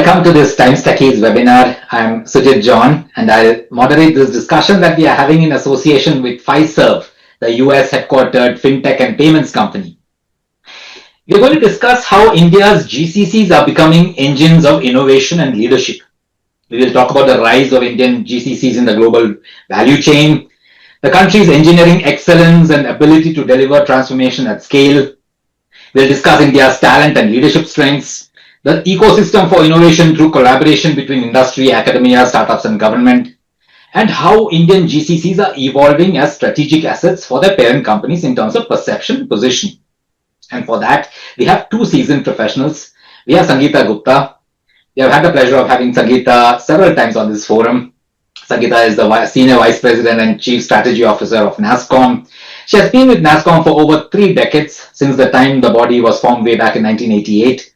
Welcome to this Times Techies webinar. I'm Sujit John and I'll moderate this discussion that we are having in association with Fiserv, the US headquartered fintech and payments company. We're going to discuss how India's GCCs are becoming engines of innovation and leadership. We will talk about the rise of Indian GCCs in the global value chain, the country's engineering excellence and ability to deliver transformation at scale. We'll discuss India's talent and leadership strengths, the ecosystem for innovation through collaboration between industry, academia, startups, and government, and how Indian GCCs are evolving as strategic assets for their parent companies in terms of perception and positioning. And for that, we have two seasoned professionals. We have Sangeeta Gupta. We have had the pleasure of having Sangeeta several times on this forum. Sangeeta is the Senior Vice President and Chief Strategy Officer of nasscom. She has been with nasscom for over 3 decades, since the time the body was formed way back in 1988.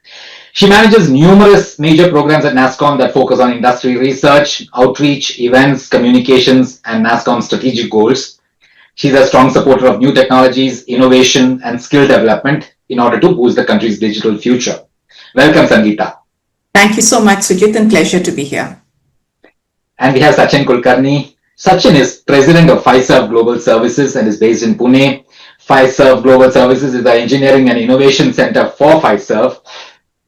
She manages numerous major programs at nasscom that focus on industry research, outreach, events, communications, and nasscom's strategic goals. She's a strong supporter of new technologies, innovation, and skill development in order to boost the country's digital future. Welcome, Sangeeta. Thank you so much, Sujit, and pleasure to be here. And we have Sachin Kulkarni. Sachin is President of Fiserv Global Services and is based in Pune. Fiserv Global Services is the engineering and innovation center for Fiserv.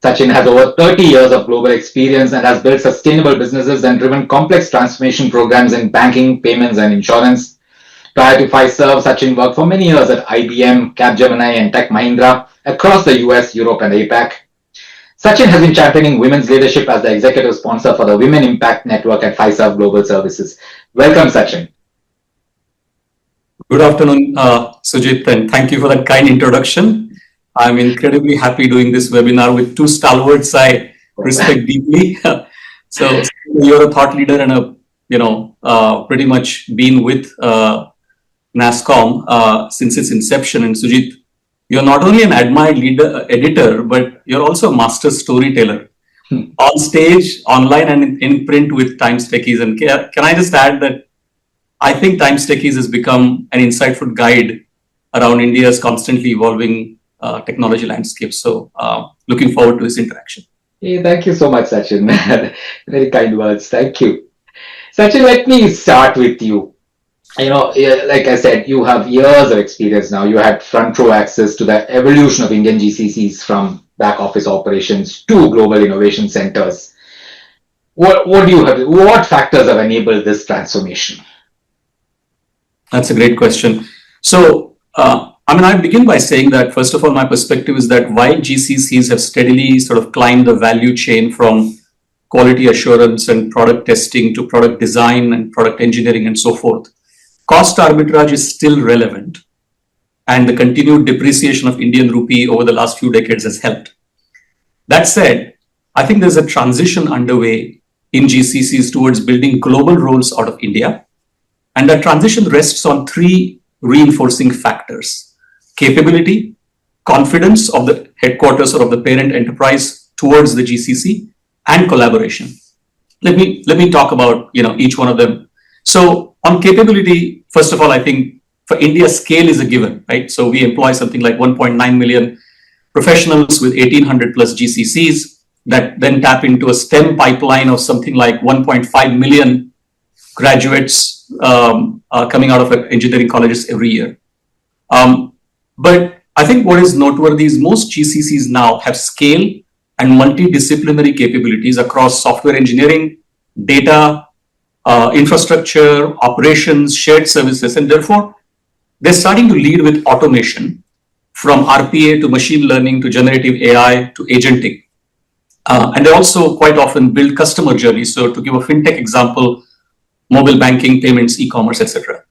Sachin has over 30 years of global experience and has built sustainable businesses and driven complex transformation programs in banking, payments, and insurance. Prior to Fiserv, Sachin worked for many years at IBM, Capgemini, and Tech Mahindra across the US, Europe, and APAC. Sachin has been championing women's leadership as the executive sponsor for the Women Impact Network at Fiserv Global Services. Welcome, Sachin. Good afternoon, Sujit, and thank you for that kind introduction. I'm incredibly happy doing this webinar with two stalwarts I respect deeply. So you're a thought leader and pretty much been with nasscom since its inception. And Sujit, you're not only an admired editor, but you're also a master storyteller on stage, online, and in print with Times Techies. And can I just add that I think Times Techies has become an insightful guide around India's constantly evolving technology landscape. So looking forward to this interaction. Hey, thank you so much, Sachin. Very kind words. Thank you. Sachin, let me start with you. Like I said, you have years of experience now. You had front row access to the evolution of Indian GCCs from back office operations to global innovation centers. What do you have? What factors have enabled this transformation? That's a great question. So, I begin by saying that, first of all, my perspective is that while GCCs have steadily sort of climbed the value chain from quality assurance and product testing to product design and product engineering and so forth, cost arbitrage is still relevant. And the continued depreciation of Indian rupee over the last few decades has helped. That said, I think there's a transition underway in GCCs towards building global roles out of India. And that transition rests on 3 reinforcing factors: capability, confidence of the headquarters or of the parent enterprise towards the GCC, and collaboration. Let me talk about each one of them. So on capability, first of all, I think for India, scale is a given, right? So we employ something like 1.9 million professionals with 1,800 plus GCCs that then tap into a STEM pipeline of something like 1.5 million graduates coming out of engineering colleges every year. But I think what is noteworthy is most GCCs now have scale and multidisciplinary capabilities across software engineering, data, infrastructure, operations, shared services, and therefore they're starting to lead with automation from RPA to machine learning to generative AI to agentic. And they also quite often build customer journeys. So to give a fintech example, mobile banking, payments, e-commerce, etc.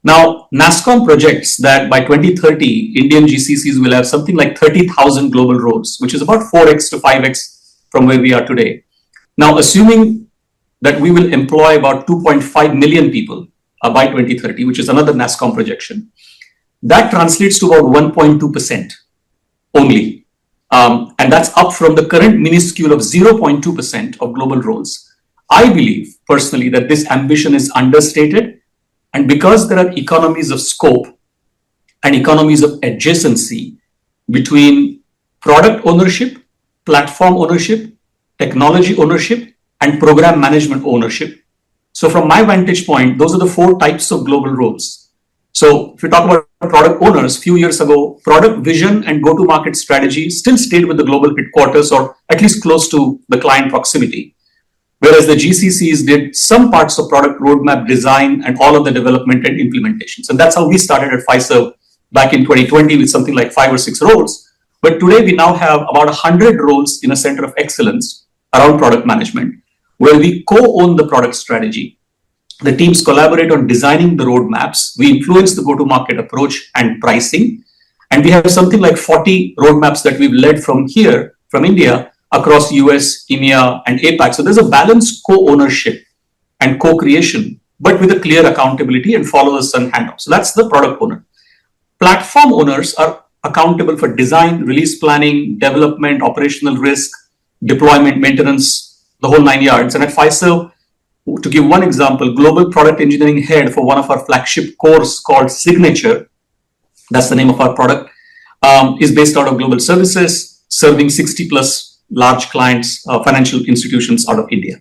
Now, nasscom projects that by 2030, Indian GCCs will have something like 30,000 global roles, which is about 4x to 5x from where we are today. Now, assuming that we will employ about 2.5 million people by 2030, which is another nasscom projection, that translates to about 1.2% only. And that's up from the current minuscule of 0.2% of global roles. I believe personally that this ambition is understated. And because there are economies of scope and economies of adjacency between product ownership, platform ownership, technology ownership, and program management ownership. So from my vantage point, those are the four types of global roles. So if we talk about product owners, few years ago, product vision and go-to-market strategy still stayed with the global headquarters or at least close to the client proximity. Whereas the GCCs did some parts of product roadmap design and all of the development and implementations. And that's how we started at Fiserv back in 2020 with something like 5 or 6 roles. But today we now have about 100 roles in a center of excellence around product management, where we co-own the product strategy. The teams collaborate on designing the roadmaps. We influence the go-to-market approach and pricing. And we have something like 40 roadmaps that we've led from here, from India, across US, EMEA, and APAC. So there's a balanced co-ownership and co-creation, but with a clear accountability and follow-the-sun handoff. So that's the product owner. Platform owners are accountable for design, release planning, development, operational risk, deployment, maintenance, the whole 9 yards. And at Fiserv, to give one example, global product engineering head for one of our flagship cores called Signature, that's the name of our product, is based out of global services, serving 60 plus large clients, financial institutions out of India.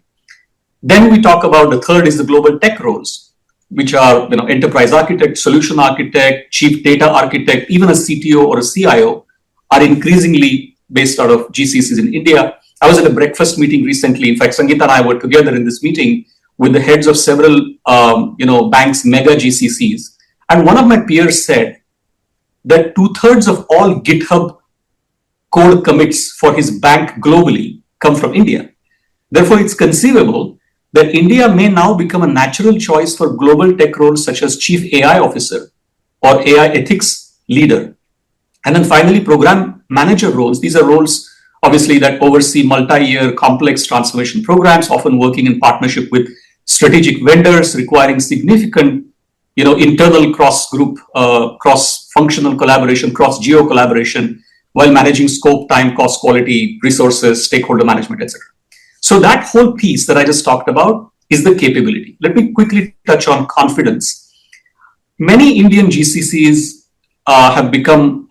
Then we talk about the third is the global tech roles, which are enterprise architect, solution architect, chief data architect, even a CTO or a CIO are increasingly based out of GCCs in India. I was at a breakfast meeting recently. In fact, Sangeeta and I were together in this meeting with the heads of several banks, mega GCCs. And one of my peers said that 2/3 of all GitHub code commits for his bank globally come from India. Therefore, it's conceivable that India may now become a natural choice for global tech roles such as chief AI officer or AI ethics leader. And then finally, program manager roles. These are roles, obviously, that oversee multi-year complex transformation programs, often working in partnership with strategic vendors, requiring significant internal cross-group, cross-functional collaboration, cross-geo collaboration, while managing scope, time, cost, quality, resources, stakeholder management, etc. So that whole piece that I just talked about is the capability. Let me quickly touch on confidence. Many Indian GCCs have become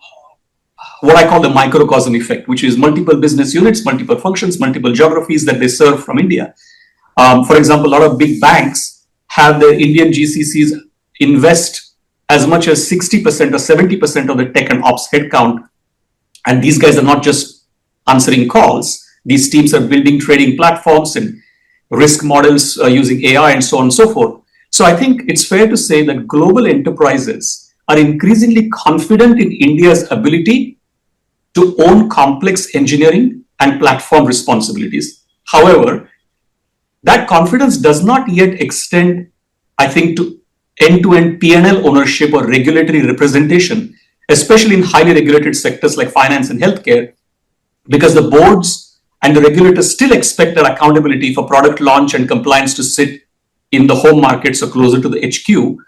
what I call the microcosm effect, which is multiple business units, multiple functions, multiple geographies that they serve from India. For example, a lot of big banks have their Indian GCCs invest as much as 60% or 70% of the tech and ops headcount. And these guys are not just answering calls. These teams are building trading platforms and risk models using AI and so on and so forth. So I think it's fair to say that global enterprises are increasingly confident in India's ability to own complex engineering and platform responsibilities. However, that confidence does not yet extend, I think, to end-to-end P&L ownership or regulatory representation, especially in highly regulated sectors like finance and healthcare, because the boards and the regulators still expect that accountability for product launch and compliance to sit in the home markets or closer to the HQ,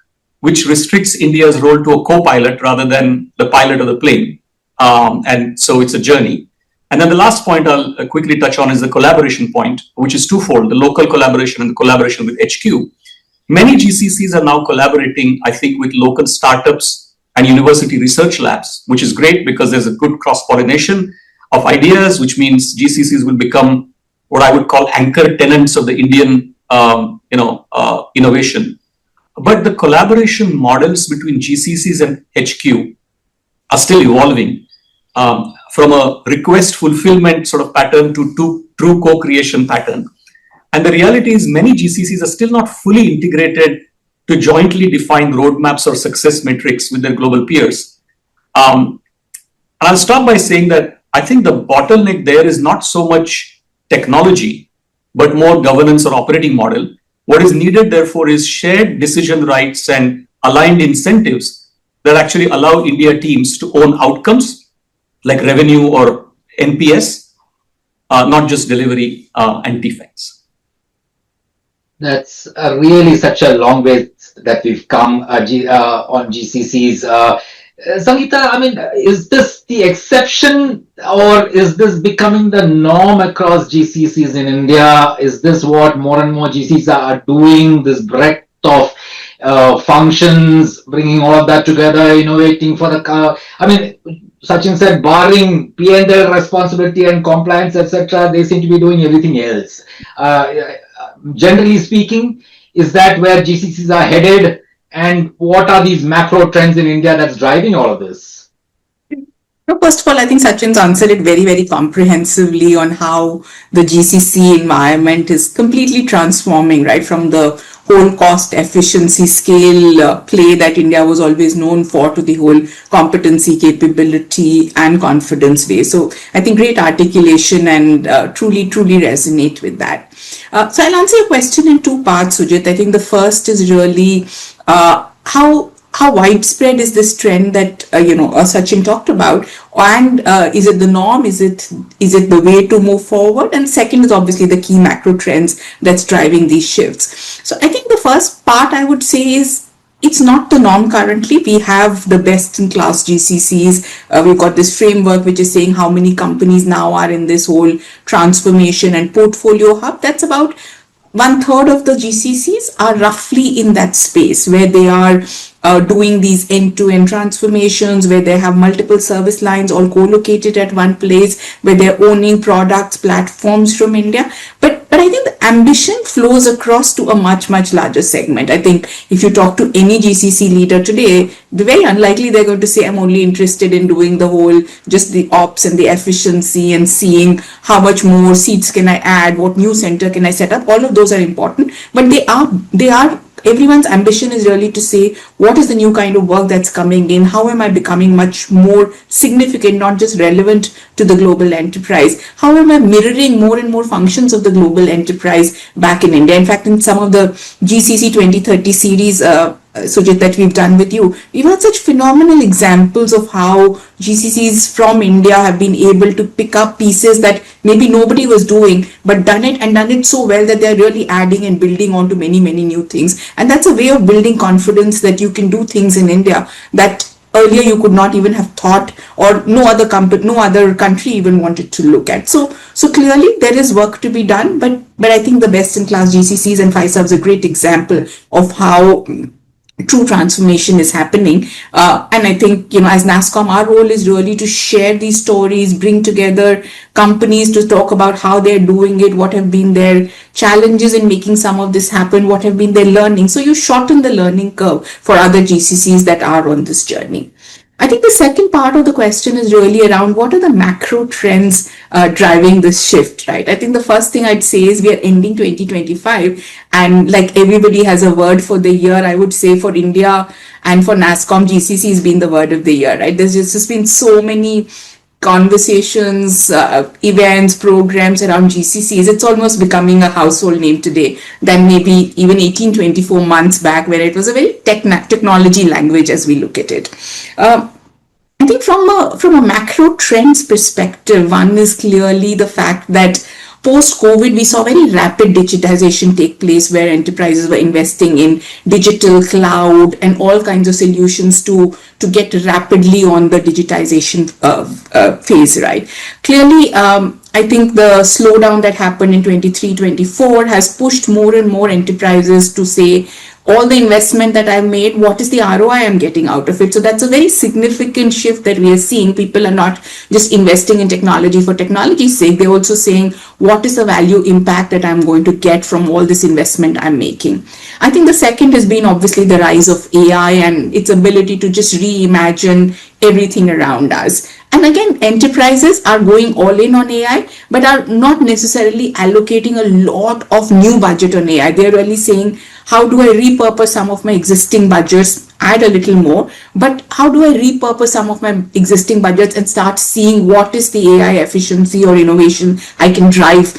which restricts India's role to a co-pilot rather than the pilot of the plane. And so it's a journey. And then the last point I'll quickly touch on is the collaboration point, which is twofold, the local collaboration and the collaboration with HQ. Many GCCs are now collaborating, I think, with local startups and university research labs, which is great because there's a good cross-pollination of ideas, which means GCCs will become what I would call anchor tenants of the Indian innovation. But the collaboration models between GCCs and HQ are still evolving from a request fulfillment sort of pattern to true co-creation pattern. And the reality is many GCCs are still not fully integrated to jointly define roadmaps or success metrics with their global peers. And I'll start by saying that I think the bottleneck there is not so much technology, but more governance or operating model. What is needed, therefore, is shared decision rights and aligned incentives that actually allow India teams to own outcomes like revenue or NPS, not just delivery and defects. That's really such a long way that we've come on GCCs. Sangeeta, I mean, is this the exception or is this becoming the norm across GCCs in India? Is this what more and more GCCs are doing, this breadth of functions, bringing all of that together, innovating for the car? I mean, Sachin said, barring P&L responsibility and compliance, etc., they seem to be doing everything else. Generally speaking, is that where GCCs are headed? And what are these macro trends in India that's driving all of this? So first of all, I think Sachin's answered it very, very comprehensively on how the GCC environment is completely transforming, right? From the whole cost efficiency scale play that India was always known for to the whole competency, capability, and confidence base. So I think great articulation and truly, truly resonate with that. So I'll answer your question in two parts, Sujit. I think the first is really how widespread is this trend that Sachin talked about, and is it the norm? Is it the way to move forward? And second is obviously the key macro trends that's driving these shifts. So I think the first part I would say is it's not the norm currently. We have the best in class GCCs. We've got this framework which is saying how many companies now are in this whole transformation and portfolio hub. That's about 1/3 of the GCCs are roughly in that space where they are doing these end-to-end transformations, where they have multiple service lines all co-located at one place, where they're owning products, platforms from India. But I think the ambition flows across to a much, much larger segment. I think if you talk to any GCC leader today, very unlikely they're going to say, I'm only interested in doing the whole, just the ops and the efficiency and seeing how much more seats can I add, what new center can I set up. All of those are important, but they are everyone's ambition is really to say, what is the new kind of work that's coming in? How am I becoming much more significant, not just relevant to the global enterprise? How am I mirroring more and more functions of the global enterprise back in India? In fact, in some of the GCC 2030 series, Sujit, that we've done with you, we've had such phenomenal examples of how GCCs from India have been able to pick up pieces that maybe nobody was doing, but done it so well that they're really adding and building on to many, many new things. And that's a way of building confidence that you can do things in India that earlier you could not even have thought, or no other country even wanted to look at. So clearly there is work to be done, but I think the best in class GCCs, and Fiserv is a great example of how true transformation is happening. And I think, as NASScom, our role is really to share these stories, bring together companies to talk about how they're doing it, what have been their challenges in making some of this happen, what have been their learning. So you shorten the learning curve for other GCCs that are on this journey. I think the second part of the question is really around what are the macro trends driving this shift, right? I think the first thing I'd say is we are ending 2025, and like everybody has a word for the year, I would say for India and for NASScom, GCC has been the word of the year, right? There's just been so many conversations, events, programs around GCCs. It's almost becoming a household name today than maybe even 18-24 months back, where it was a very technology language as we look at it. I think from a macro trends perspective, one is clearly the fact that post-COVID, we saw very rapid digitization take place, where enterprises were investing in digital, cloud, and all kinds of solutions to get rapidly on the digitization phase, right? Clearly, I think the slowdown that happened in 23-24 has pushed more and more enterprises to say, all the investment that I've made, what is the ROI I'm getting out of it? So that's a very significant shift that we are seeing. People are not just investing in technology for technology's sake. They're also saying, what is the value impact that I'm going to get from all this investment I'm making? I think the second has been obviously the rise of AI and its ability to just reimagine everything around us. And again, enterprises are going all in on AI, but are not necessarily allocating a lot of new budget on AI. They're really saying, how do I repurpose some of my existing budgets, add a little more, but how do I repurpose some of my existing budgets and start seeing what is the AI efficiency or innovation I can drive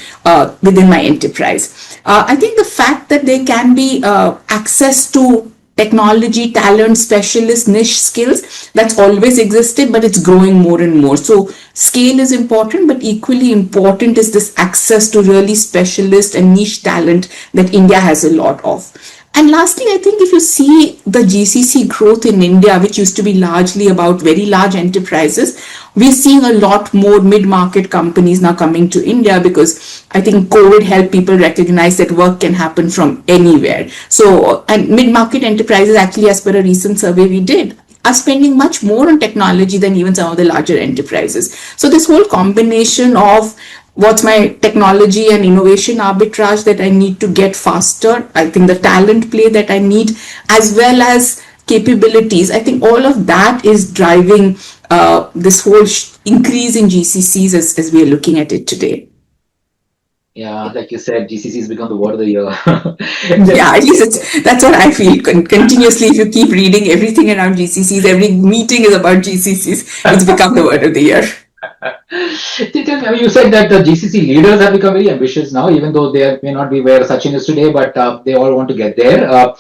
within my enterprise? I think the fact that there can be access to technology, talent, specialist, niche skills, that's always existed, but it's growing more and more. So scale is important, but equally important is this access to really specialist and niche talent that India has a lot of. And lastly, I think if you see the GCC growth in India, which used to be largely about very large enterprises, we're seeing a lot more mid-market companies now coming to India, because I think COVID helped people recognize that work can happen from anywhere. So, and mid-market enterprises, actually, as per a recent survey we did, are spending much more on technology than even some of the larger enterprises. So this whole combination of what's my technology and innovation arbitrage that I need to get faster, I think the talent play that I need, as well as capabilities, I think all of that is driving this whole increase in GCCs as we are looking at it today. Yeah, like you said, GCC's become the word of the year. Yeah, at least that's what I feel continuously. If you keep reading everything around GCCs, every meeting is about GCCs. It's become the word of the year. You said that the GCC leaders have become very ambitious now, even though they may not be where Sachin is today, but they all want to get there.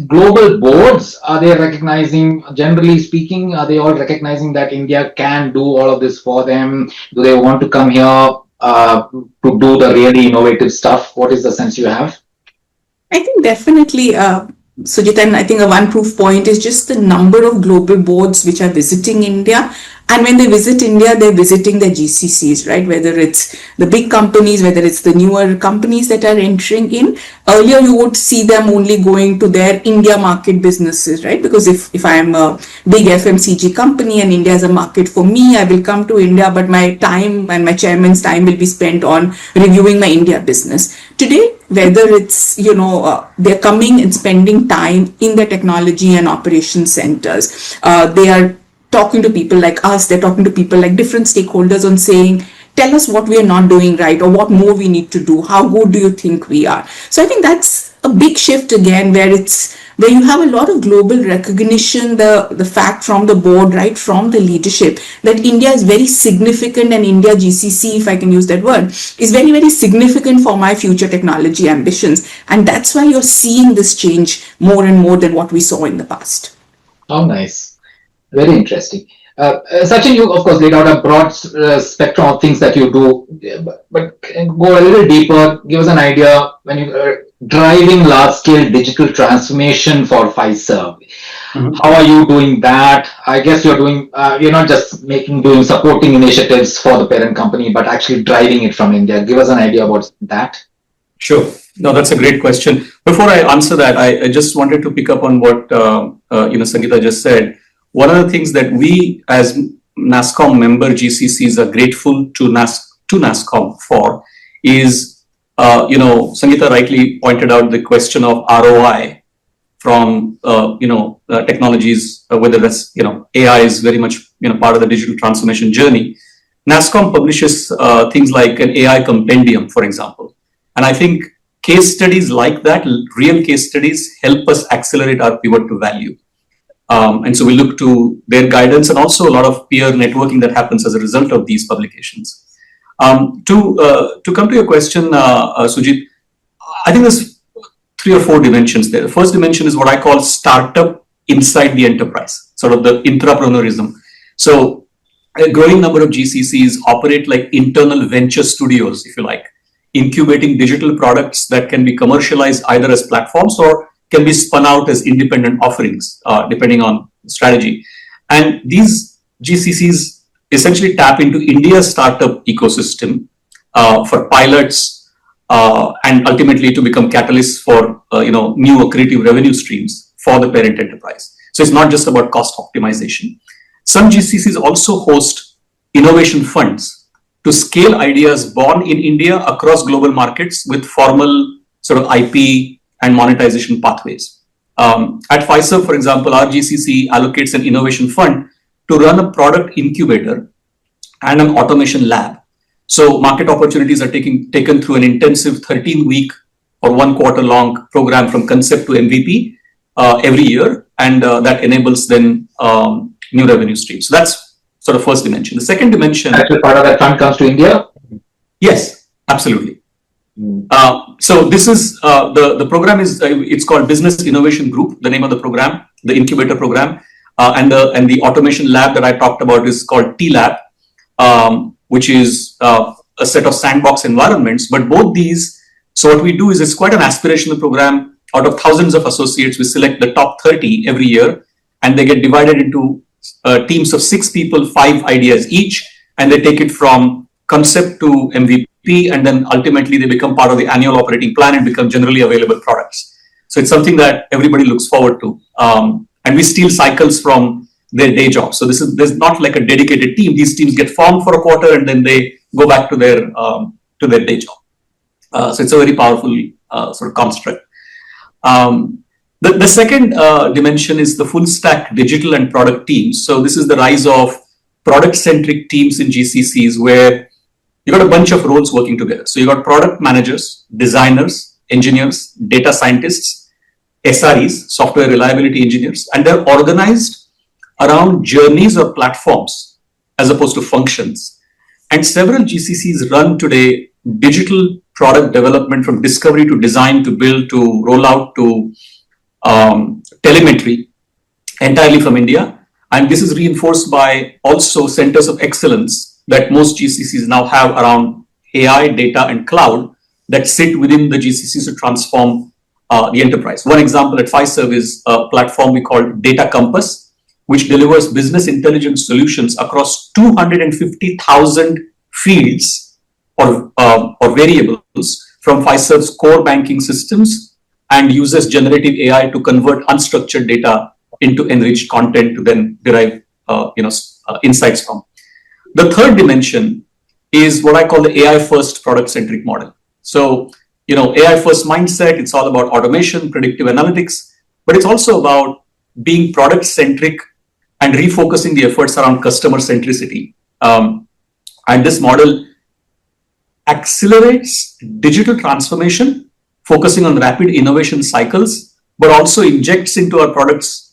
Global boards, are they recognizing, generally speaking, are they all recognizing that India can do all of this for them? Do they want to come here to do the really innovative stuff? What is the sense you have? I think definitely, Sujit, and I think one proof point is just the number of global boards which are visiting India. And when they visit India, they're visiting the GCCs, right? Whether it's the big companies, whether it's the newer companies that are entering in. Earlier, you would see them only going to their India market businesses, right? Because if I'm a big FMCG company and India is a market for me, I will come to India, but my time and my chairman's time will be spent on reviewing my India business. Today, whether it's, they're coming and spending time in the technology and operations centers. They are talking to people like us, they're talking to people like different stakeholders on saying, tell us what we are not doing right or what more we need to do. How good do you think we are? So I think that's a big shift again, where you have a lot of global recognition, the fact from the board, right, from the leadership, that India is very significant, and India GCC, if I can use that word, is very, very significant for my future technology ambitions. And that's why you're seeing this change more and more than what we saw in the past. Oh, nice. Very interesting. Sachin, you of course laid out a broad spectrum of things that you do, but go a little deeper. Give us an idea when you're driving large-scale digital transformation for Fiserv. Mm-hmm. How are you doing that? I guess you're not just doing supporting initiatives for the parent company, but actually driving it from India. Give us an idea about that. Sure. No, that's a great question. Before I answer that, I just wanted to pick up on what Sangeeta just said. One of the things that we as nasscom member GCCs are grateful to nasscom for is, Sangeeta rightly pointed out the question of ROI from, technologies, whether that's, AI is very much, part of the digital transformation journey. nasscom publishes things like an AI compendium, for example. And I think case studies like that, real case studies, help us accelerate our pivot to value. And so we look to their guidance and also a lot of peer networking that happens as a result of these publications. To come to your question, Sujit, I think there's 3 or 4 dimensions there. The first dimension is what I call startup inside the enterprise, sort of the intrapreneurism. So a growing number of GCCs operate like internal venture studios, if you like, incubating digital products that can be commercialized either as platforms or can be spun out as independent offerings, depending on strategy. And these GCCs essentially tap into India's startup ecosystem for pilots and ultimately to become catalysts for new or creative revenue streams for the parent enterprise. So it's not just about cost optimization. Some GCCs also host innovation funds to scale ideas born in India across global markets with formal sort of IP and monetization pathways. At Fiserv, for example, our GCC allocates an innovation fund to run a product incubator and an automation lab. So market opportunities are taken through an intensive 13-week or 1 quarter long program from concept to MVP every year, and that enables then new revenue streams. So that's sort of first dimension. The second dimension. Actually, part of that fund comes to India? Yes, absolutely. So this is the program is it's called Business Innovation Group, the name of the program, the incubator program, and the automation lab that I talked about is called T-Lab, which is a set of sandbox environments. But both these, so what we do is it's quite an aspirational program. Out of thousands of associates, we select the top 30 every year, and they get divided into teams of 6 people, 5 ideas each, and they take it from concept to MVP. And then ultimately they become part of the annual operating plan and become generally available products. So it's something that everybody looks forward to. And we steal cycles from their day job. So there's not like a dedicated team. These teams get formed for a quarter and then they go back to their day job. So it's a very powerful sort of construct. The second dimension is the full stack digital and product teams. So this is the rise of product centric teams in GCCs where you got a bunch of roles working together. So you got product managers, designers, engineers, data scientists, SREs, software reliability engineers, and they're organized around journeys or platforms as opposed to functions. And several GCCs run today digital product development from discovery to design to build to roll out to telemetry entirely from India. And this is reinforced by also centers of excellence that most GCCs now have around AI, data, and cloud that sit within the GCCs to transform the enterprise. One example at Fiserv is a platform we call Data Compass, which delivers business intelligence solutions across 250,000 fields or variables from Fiserv's core banking systems and uses generative AI to convert unstructured data into enriched content to then derive insights from. The third dimension is what I call the AI first product centric model. So, AI first mindset, it's all about automation, predictive analytics, but it's also about being product centric and refocusing the efforts around customer centricity. And this model accelerates digital transformation, focusing on rapid innovation cycles, but also injects into our products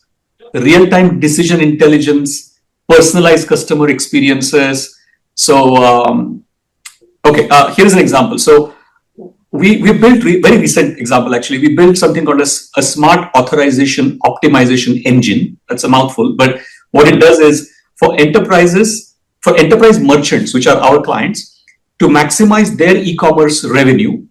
real-time decision intelligence, personalized customer experiences. So, here's an example. So we built, very recent example actually, we built something called a smart authorization optimization engine. That's a mouthful, but what it does is for enterprise merchants, which are our clients, to maximize their e-commerce revenue,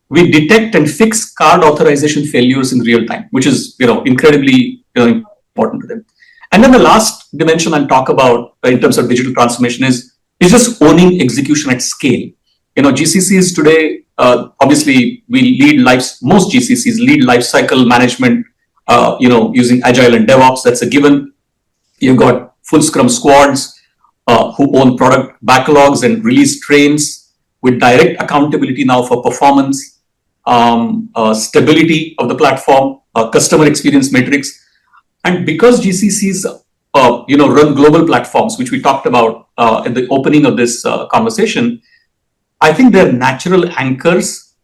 we detect and fix card authorization failures in real time, which is incredibly important to them. And then the last dimension I'll talk about in terms of digital transformation is just owning execution at scale. GCCs today, obviously, most GCCs lead lifecycle management, using Agile and DevOps. That's a given. You've got full Scrum squads who own product backlogs and release trains with direct accountability now for performance, stability of the platform, customer experience metrics. And because GCCs, run global platforms, which we talked about at the opening of this conversation, I think they're natural anchors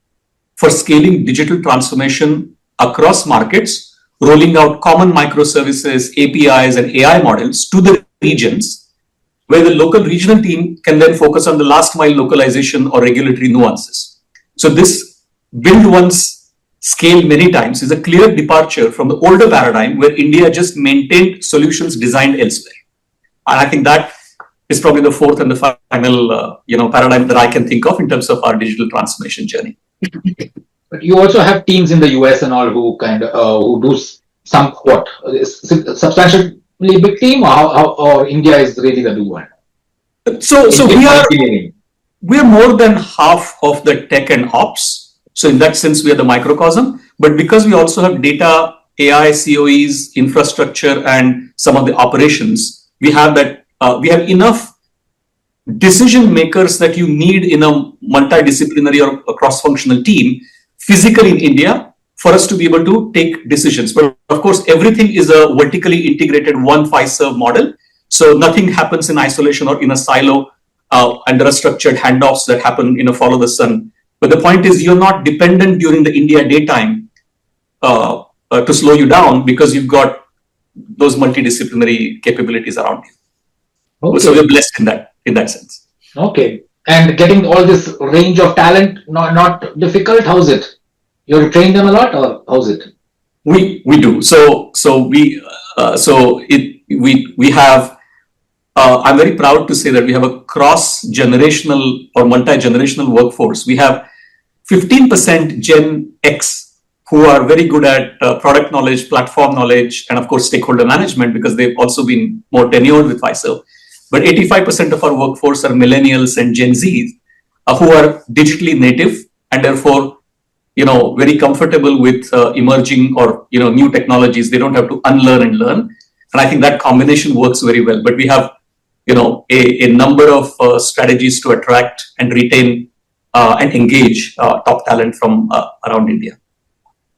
for scaling digital transformation across markets, rolling out common microservices, APIs, and AI models to the regions, where the local regional team can then focus on the last mile localization or regulatory nuances. So this build once, scale many times is a clear departure from the older paradigm where India just maintained solutions designed elsewhere. And I think that is probably the fourth and the final paradigm that I can think of in terms of our digital transformation journey. But you also have teams in the US and all who who do somewhat substantially big team, or India is really the new one. So we are more than half of the tech and ops. So in that sense, we are the microcosm. But because we also have data, AI, COEs, infrastructure, and some of the operations, we have that. We have enough decision makers that you need in a multidisciplinary or a cross-functional team physically in India for us to be able to take decisions. But of course, everything is a vertically integrated one Fiserv model. So nothing happens in isolation or in a silo, and there are structured handoffs that happen in a follow the sun. But the point is, you're not dependent during the India daytime to slow you down because you've got those multidisciplinary capabilities around you. Okay. So we're blessed in that sense. Okay. And getting all this range of talent, not difficult? How's it? You train them a lot, or how's it? We do. So we have. I'm very proud to say that we have a cross-generational or multi-generational workforce. We have 15% Gen X who are very good at product knowledge, platform knowledge, and of course stakeholder management because they've also been more tenured with Fiserv. But 85% of our workforce are millennials and Gen Zs who are digitally native and therefore, very comfortable with emerging or new technologies. They don't have to unlearn and learn. And I think that combination works very well. But we have, a number of strategies to attract and retain and engage top talent from around India.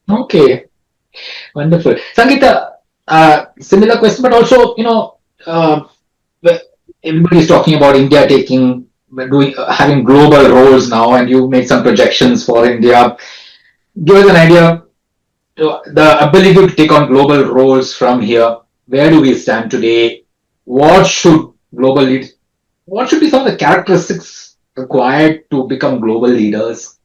Okay, wonderful. Sangeeta, similar question, but also, everybody's talking about India having global roles now, and you made some projections for India. Give us an idea, the ability to take on global roles from here. Where do we stand today? What should be some of the characteristics required to become global leaders?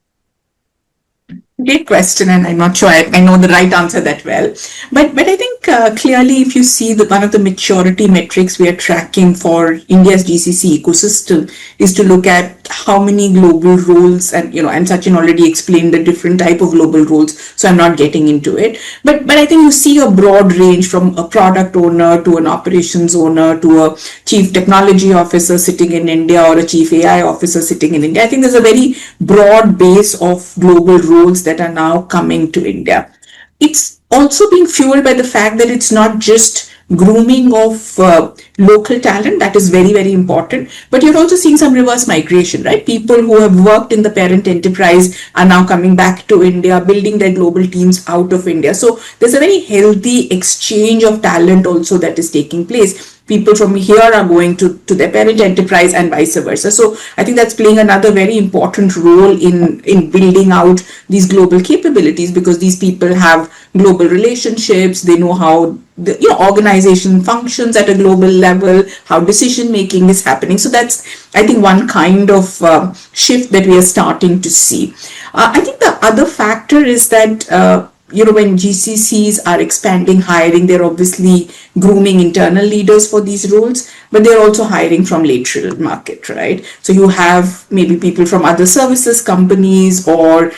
Great question, and I'm not sure I know the right answer that well. But I think clearly, if you see one of the maturity metrics we are tracking for India's GCC ecosystem is to look at how many global roles, and and Sachin already explained the different type of global roles, so I'm not getting into it. But I think you see a broad range from a product owner to an operations owner to a chief technology officer sitting in India or a chief AI officer sitting in India. I think there's a very broad base of global roles that are now coming to India. It's also being fueled by the fact that it's not just grooming of local talent. That is very, very important. But you're also seeing some reverse migration, right? People who have worked in the parent enterprise are now coming back to India, building their global teams out of India. So there's a very healthy exchange of talent also that is taking place. People from here are going to their parent enterprise and vice versa. So I think that's playing another very important role in building out these global capabilities, because these people have global relationships. They know how the organization functions at a global level, how decision making is happening. So that's, I think, one kind of shift that we are starting to see. I think the other factor is that when GCCs are expanding hiring, they're obviously grooming internal leaders for these roles, but they're also hiring from lateral market, right? So you have maybe people from other services companies, or,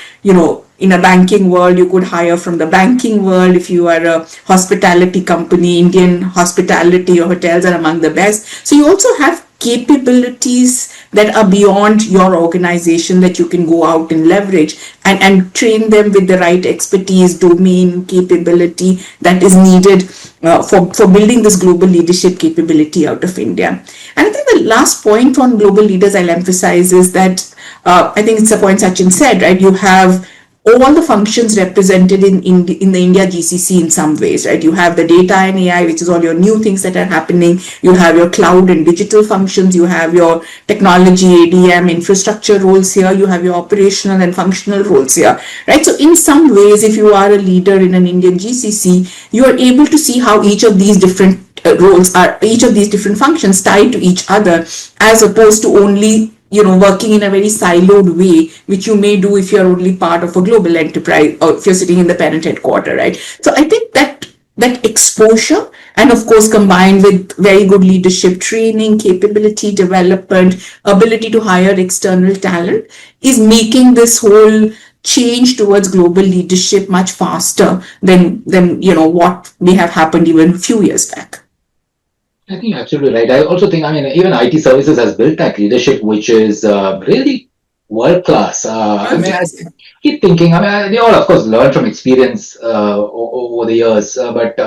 in a banking world, you could hire from the banking world. If you are a hospitality company, Indian hospitality or hotels are among the best. So you also have capabilities that are beyond your organization that you can go out and leverage and train them with the right expertise, domain capability that is needed for building this global leadership capability out of India. And I think the last point on global leaders I'll emphasize is that I think it's a point Sachin said, right? You have all the functions represented in the India GCC in some ways, right? You have the data and AI, which is all your new things that are happening. You have your cloud and digital functions. You have your technology, ADM, infrastructure roles here. You have your operational and functional roles here, right? So in some ways, if you are a leader in an Indian GCC, you are able to see how each of these different roles are, each of these different functions tied to each other, as opposed to only working in a very siloed way, which you may do if you're only part of a global enterprise or if you're sitting in the parent headquarters, right? So I think that exposure, and of course combined with very good leadership training, capability development, ability to hire external talent, is making this whole change towards global leadership much faster than what may have happened even a few years back. I think you're absolutely right. I also think, even IT services has built that leadership, which is really world class. I keep thinking, they all, of course, learn from experience over the years, but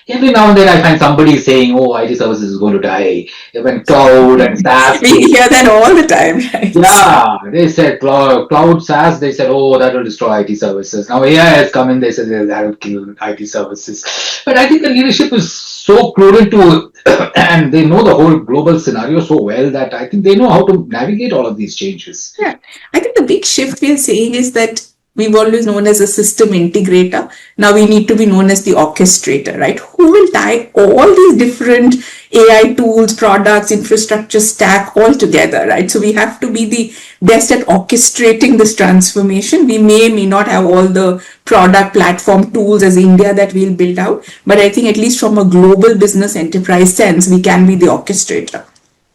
every now and then I find somebody saying, oh, IT services is going to die. When cloud and SaaS. We hear that all the time, right? Yeah, they said cloud SaaS, they said, oh, that will destroy IT services. Now AI has come in, they said that will kill IT services. But I think the leadership is so prudent to, and they know the whole global scenario so well that I think they know how to navigate all of these changes. Yeah, I think the big shift we are seeing is that we've always known as a system integrator. Now we need to be known as the orchestrator, right? Who will tie all these different AI tools, products, infrastructure stack all together, right? So we have to be the best at orchestrating this transformation. We may not have all the product platform tools as India that we'll build out, but I think at least from a global business enterprise sense, we can be the orchestrator.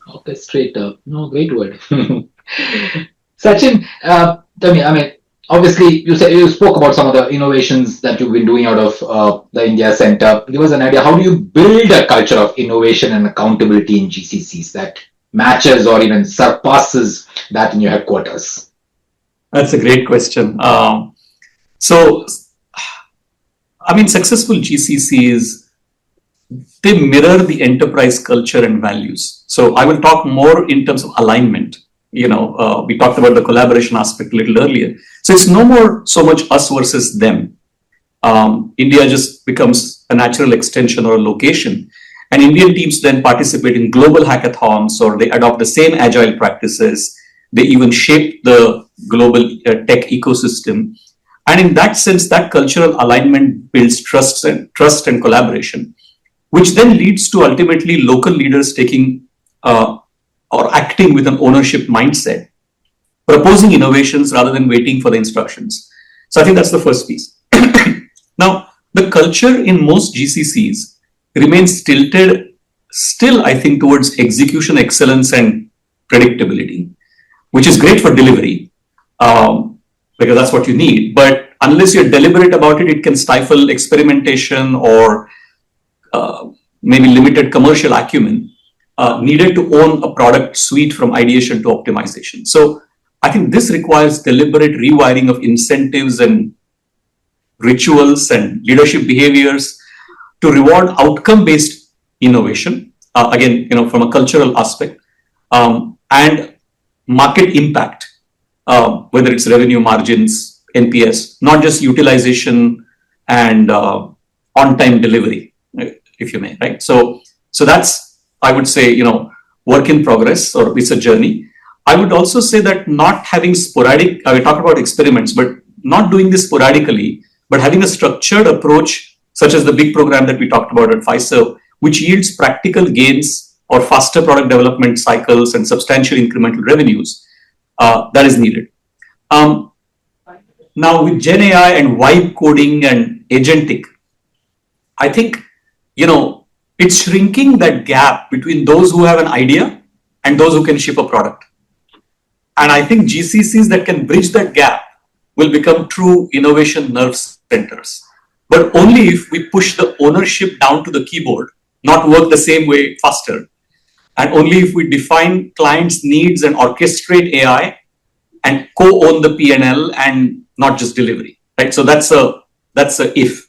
Orchestrator, no, great word. Sachin, tell me, obviously, you spoke about some of the innovations that you've been doing out of the India Center. Give us an idea. How do you build a culture of innovation and accountability in GCCs that matches or even surpasses that in your headquarters? That's a great question. Successful GCCs they mirror the enterprise culture and values. So I will talk more in terms of alignment. We talked about the collaboration aspect a little earlier. So it's no more so much us versus them. India just becomes a natural extension or a location. And Indian teams then participate in global hackathons, or they adopt the same agile practices. They even shape the global tech ecosystem. And in that sense, that cultural alignment builds trust and collaboration, which then leads to ultimately local leaders taking or acting with an ownership mindset, proposing innovations rather than waiting for the instructions. So I think that's the first piece. Now, the culture in most GCCs remains tilted still, I think, towards execution excellence and predictability, which is great for delivery because that's what you need. But unless you're deliberate about it, it can stifle experimentation or maybe limited commercial acumen needed to own a product suite from ideation to optimization. So I think this requires deliberate rewiring of incentives and rituals and leadership behaviors to reward outcome-based innovation, again, from a cultural aspect, and market impact, whether it's revenue margins, NPS, not just utilization and on-time delivery, if you may, right? So that's, I would say, work in progress, or it's a journey. I would also say that not having sporadic, we talk about experiments, but not doing this sporadically, but having a structured approach, such as the big program that we talked about at Fiserv, which yields practical gains or faster product development cycles and substantial incremental revenues, that is needed. Now, with Gen AI and vibe coding and agentic, I think, it's shrinking that gap between those who have an idea and those who can ship a product. And I think GCCs that can bridge that gap will become true innovation nerve centers. But only if we push the ownership down to the keyboard, not work the same way faster. And only if we define clients' needs and orchestrate AI and co-own the P&L and not just delivery, right? So that's a if.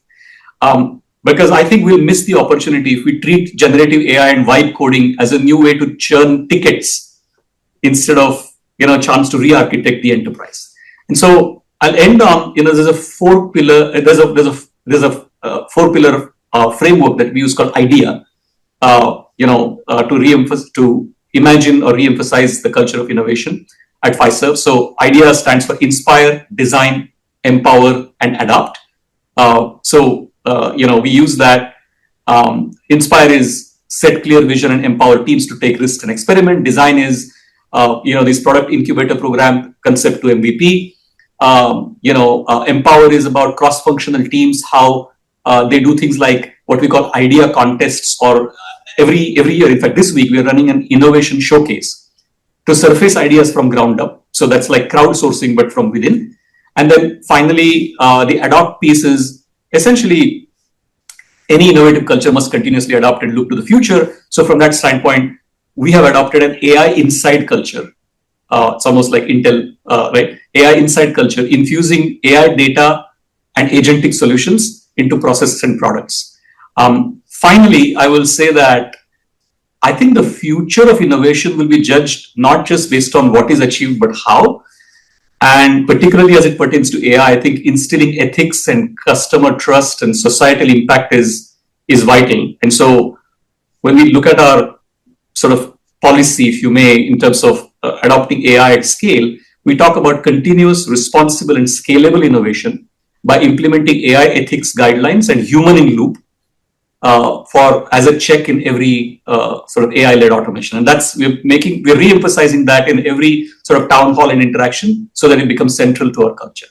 Because I think we'll miss the opportunity if we treat generative AI and vibe coding as a new way to churn tickets instead of a chance to re-architect the enterprise. And so I'll end on there's a four pillar framework that we use called IDEA. To imagine or re-emphasize the culture of innovation at Fiserv. So IDEA stands for inspire, design, empower, and adapt. We use that. Inspire is set clear vision and empower teams to take risks and experiment. Design is, this product incubator program concept to MVP. Empower is about cross-functional teams, how they do things like what we call idea contests, or every year. In fact, this week we are running an innovation showcase to surface ideas from ground up. So that's like crowdsourcing, but from within. And then finally, the adopt piece is essentially any innovative culture must continuously adopt and look to the future. So from that standpoint, we have adopted an AI inside culture. It's almost like Intel, right? AI inside culture, infusing AI data and agentic solutions into processes and products. Finally, I will say that I think the future of innovation will be judged not just based on what is achieved, but how. And particularly as it pertains to AI, I think instilling ethics and customer trust and societal impact is vital. And so when we look at our sort of policy, if you may, in terms of adopting AI at scale, we talk about continuous, responsible, and scalable innovation by implementing AI ethics guidelines and human in loop as a check in every sort of AI-led automation. And that's we're re-emphasizing that in every sort of town hall and interaction so that it becomes central to our culture.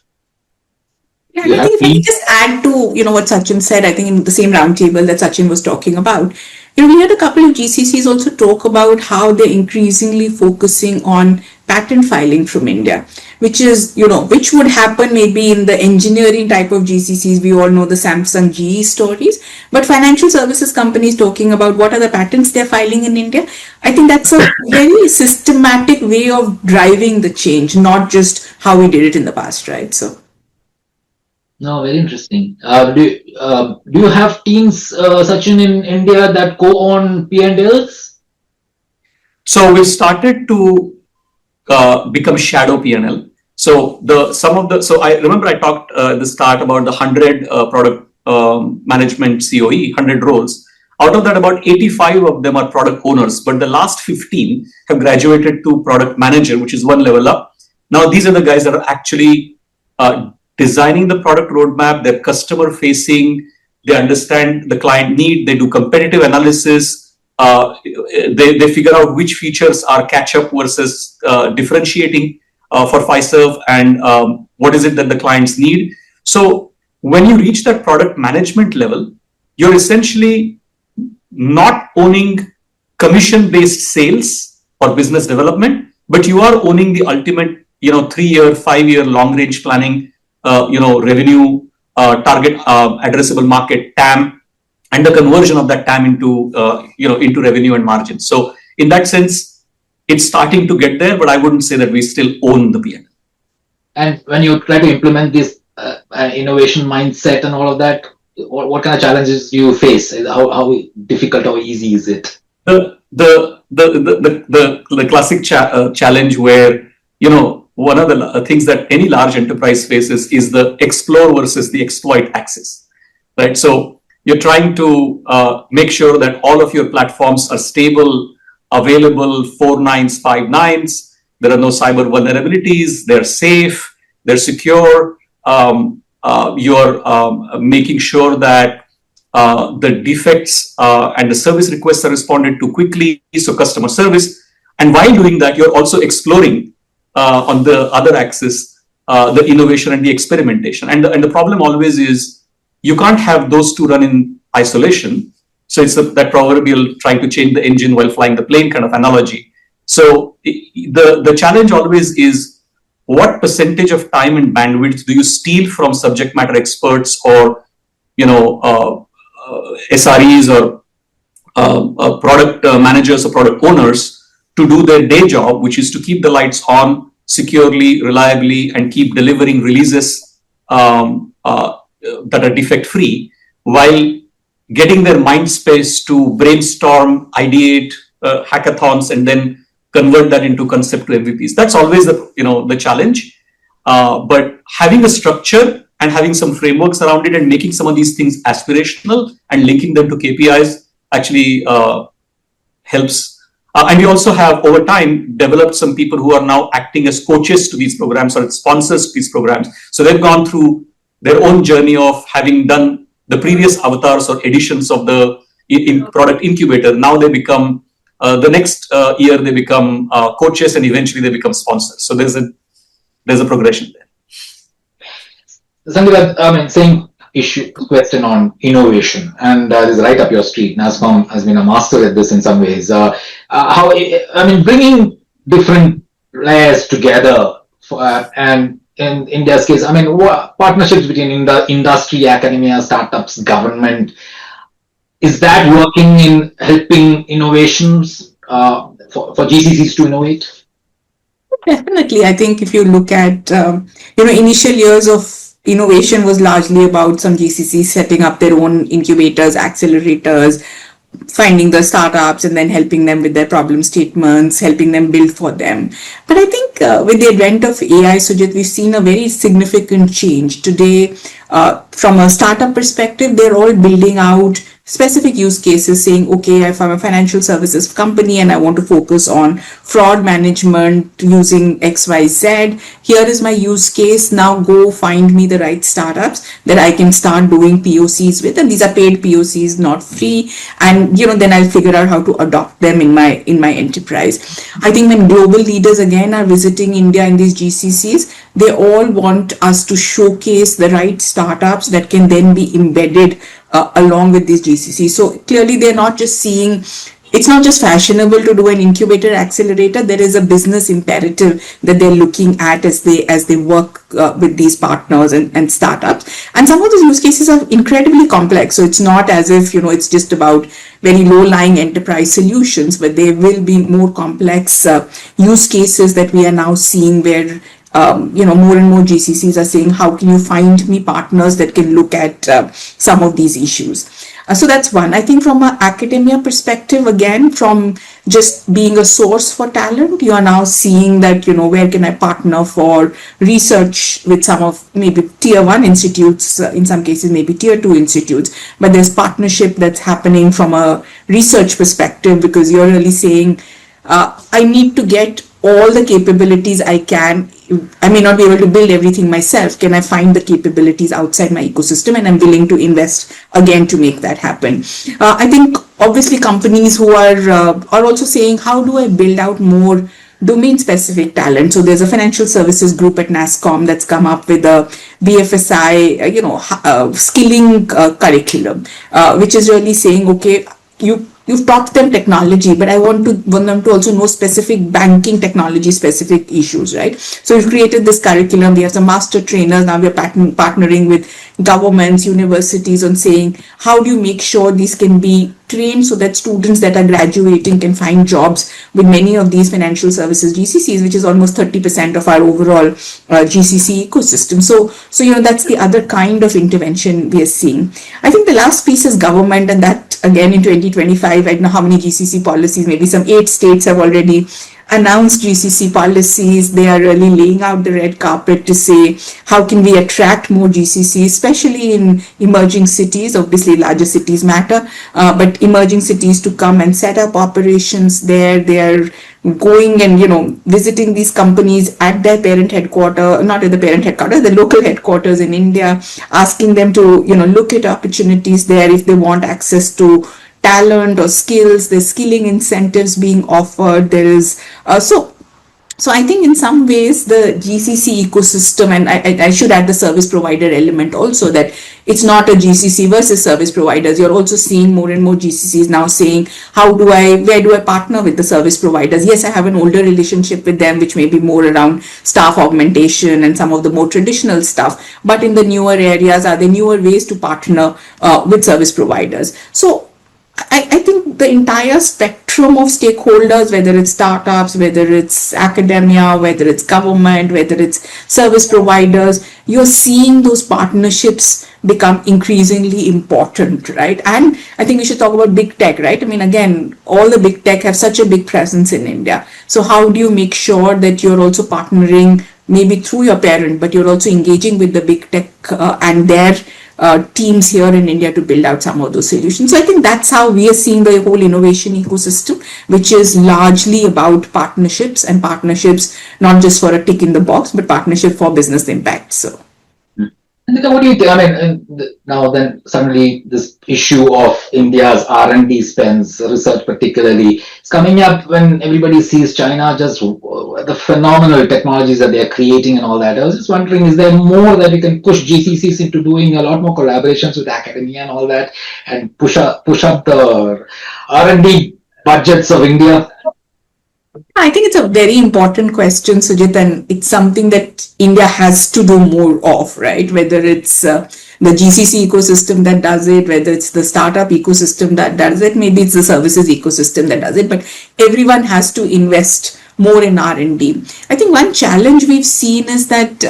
Yeah, and I think if I can just add to, what Sachin said, I think in the same roundtable that Sachin was talking about, we had a couple of GCCs also talk about how they're increasingly focusing on patent filing from India, which is, which would happen maybe in the engineering type of GCCs. We all know the Samsung GE stories, but financial services companies talking about what are the patents they're filing in India. I think that's a very systematic way of driving the change, not just how we did it in the past, right? So. No, very interesting. Do you have teams, Sachin, in India that go on P&Ls? So we started to become shadow P&L. So so I remember I talked at the start about the 100 product management COE, 100 roles. Out of that, about 85 of them are product owners, but the last 15 have graduated to product manager, which is one level up. Now, these are the guys that are actually designing the product roadmap, they're customer facing, they understand the client need, they do competitive analysis, they figure out which features are catch up versus differentiating for Fiserv, and what is it that the clients need. So when you reach that product management level, you're essentially not owning commission based sales or business development, but you are owning the ultimate 3-year, 5-year long range planning, revenue, target, addressable market, TAM, and the conversion of that TAM into into revenue and margin. So in that sense, it's starting to get there, but I wouldn't say that we still own the P&L. And when you try to implement this innovation mindset and all of that, what kind of challenges do you face? How difficult or easy is it? The classic challenge where one of the things that any large enterprise faces is the explore versus the exploit axis, right? So you're trying to make sure that all of your platforms are stable, available, 4 nines, 5 nines. There are no cyber vulnerabilities. They're safe. They're secure. You're making sure that the defects and the service requests are responded to quickly, so customer service. And while doing that, you're also exploring on the other axis the innovation and the experimentation. And the problem always is you can't have those two run in isolation. So it's that proverbial trying to change the engine while flying the plane kind of analogy. So the challenge always is, what percentage of time and bandwidth do you steal from subject matter experts or SREs or product managers or product owners to do their day job, which is to keep the lights on securely, reliably, and keep delivering releases that are defect free, while getting their mind space to brainstorm, ideate, hackathons, and then convert that into concept to MVPs. That's always the challenge. But having a structure and having some frameworks around it and making some of these things aspirational and linking them to KPIs actually helps. And we also have, over time, developed some people who are now acting as coaches to these programs or sponsors to these programs. So they've gone through their own journey of having done the previous avatars or editions of the product incubator. Now they become, the next year they become coaches, and eventually they become sponsors. So there's a progression there. Sangeeta, same question on innovation, and this is right up your street. NASScom has been a master at this in some ways. Bringing different layers together, and in India's case, partnerships between industry, academia, startups, government, is that working in helping innovations for GCCs to innovate? Definitely. I think if you look at, initial years of innovation was largely about some GCCs setting up their own incubators, accelerators, finding the startups and then helping them with their problem statements, helping them build for them. But I think with the advent of AI, Sujit, we've seen a very significant change. Today, from a startup perspective, they're all building out specific use cases, saying, okay, if I'm a financial services company and I want to focus on fraud management using XYZ, here is my use case. Now go find me the right startups that I can start doing POCs with, and these are paid POCs, not free. And then I'll figure out how to adopt them in my enterprise. I think when global leaders again are visiting India in these GCCs, they all want us to showcase the right startups that can then be embedded along with these GCCs. So clearly they're not just seeing, it's not just fashionable to do an incubator accelerator. There is a business imperative that they're looking at as they work with these partners and startups. And some of those use cases are incredibly complex. So it's not as if, it's just about very low-lying enterprise solutions, but there will be more complex use cases that we are now seeing where more and more GCCs are saying, how can you find me partners that can look at some of these issues? So that's one. I think from an academia perspective, again, from just being a source for talent, you are now seeing that, where can I partner for research with some of maybe tier 1 institutes, in some cases, maybe tier 2 institutes, but there's partnership that's happening from a research perspective, because you're really saying, I need to get all the capabilities I can. I may not be able to build everything myself. Can I find the capabilities outside my ecosystem? And I'm willing to invest again to make that happen. I think obviously companies who are also saying, how do I build out more domain specific talent? So there's a financial services group at nasscom that's come up with a BFSI, skilling curriculum, which is really saying, okay, you've taught them technology, but I want them to also know specific banking technology specific issues, right? So we've created this curriculum. We have some master trainers. Now we're partnering with governments, universities on saying, how do you make sure these can be trained so that students that are graduating can find jobs with many of these financial services GCCs, which is almost 30% of our overall GCC ecosystem. So that's the other kind of intervention we are seeing. I think the last piece is government, and that again in 2025, I don't know how many GCC policies, maybe some 8 states have already announced GCC policies. They are really laying out the red carpet to say, how can we attract more GCCs, especially in emerging cities. Obviously, larger cities matter, but emerging cities to come and set up operations there. They are going and, visiting these companies at their parent headquarters, not at the parent headquarters, the local headquarters in India, asking them to, look at opportunities there if they want access to talent or skills. There's skilling incentives being offered. There is so I think in some ways the GCC ecosystem, and I should add the service provider element also, that it's not a GCC versus service providers. You're also seeing more and more GCCs now saying, where do I partner with the service providers? Yes, I have an older relationship with them, which may be more around staff augmentation and some of the more traditional stuff. But in the newer areas, are there newer ways to partner with service providers? So I think the entire spectrum of stakeholders, whether it's startups, whether it's academia, whether it's government, whether it's service providers, you're seeing those partnerships become increasingly important, right? And I think we should talk about big tech, right? I mean, again, all the big tech have such a big presence in India. So how do you make sure that you're also partnering maybe through your parent, but you're also engaging with the big tech and their teams here in India to build out some of those solutions. So I think that's how we are seeing the whole innovation ecosystem, which is largely about partnerships, and partnerships not just for a tick in the box, but partnership for business impact. So. Sangeeta, what do you think? I mean, now then suddenly this issue of India's R&D spends, research particularly, is coming up when everybody sees China just the phenomenal technologies that they are creating and all that. I was just wondering, is there more that you can push GCCs into doing a lot more collaborations with academia and all that, and push up the R&D budgets of India? I think it's a very important question, Sujit, and it's something that India has to do more of, right? Whether it's the GCC ecosystem that does it, whether it's the startup ecosystem that does it, maybe it's the services ecosystem that does it, but everyone has to invest more in R&D. I think one challenge we've seen is that